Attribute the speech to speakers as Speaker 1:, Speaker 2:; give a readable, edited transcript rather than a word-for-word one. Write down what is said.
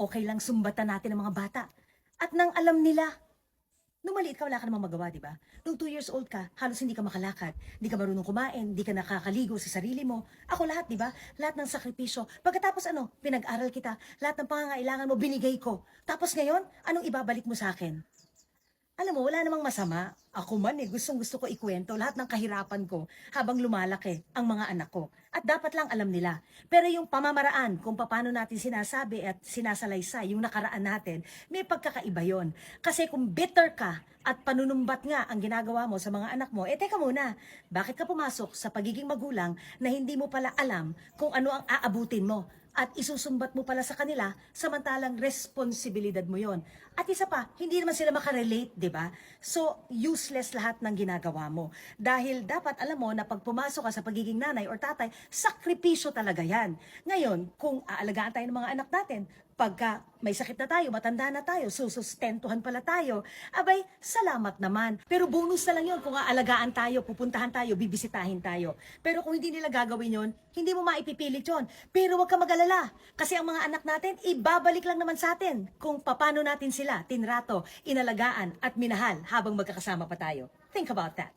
Speaker 1: okay lang sumbatan natin ang mga bata. At nang alam nila, nung maliit ka, wala ka namang magawa, di ba? Nung 2 years old ka, halos hindi ka makalakad, hindi ka marunong kumain, hindi ka nakakaligo sa sarili mo. Ako lahat, di ba? Lahat ng sakripisyo. Pagkatapos pinag-aral kita, lahat ng pangangailangan mo, binigay ko. Tapos ngayon, anong ibabalik mo sa akin? Alam mo, wala namang masama. Ako man gustong-gusto ko ikwento lahat ng kahirapan ko habang lumalaki ang mga anak ko. At dapat lang alam nila. Pero yung pamamaraan kung paano natin sinasabi at sinasalaysay yung nakaraan natin, may pagkakaiba yon. Kasi kung bitter ka at panunumbat nga ang ginagawa mo sa mga anak mo, teka muna, bakit ka pumasok sa pagiging magulang na hindi mo pala alam kung ano ang aabutin mo? At isusumbat mo pala sa kanila, samantalang responsibilidad mo yon. At isa pa, hindi naman sila makarelate, di ba? So, useless lahat ng ginagawa mo. Dahil dapat alam mo na pag pumasok ka sa pagiging nanay or tatay, sakripisyo talaga yan. Ngayon, kung aalagaan tayo ng mga anak natin, pagka may sakit na tayo, matanda na tayo, susustentuhan pala tayo, abay, salamat naman. Pero bonus na lang yun kung aalagaan tayo, pupuntahan tayo, bibisitahin tayo. Pero kung hindi nila gagawin yun, hindi mo maipipilit yun. Pero huwag ka mag-alala, kasi ang mga anak natin, ibabalik lang naman sa atin kung paano natin sila tinrato, inalagaan at minahal habang magkakasama pa tayo. Think about that.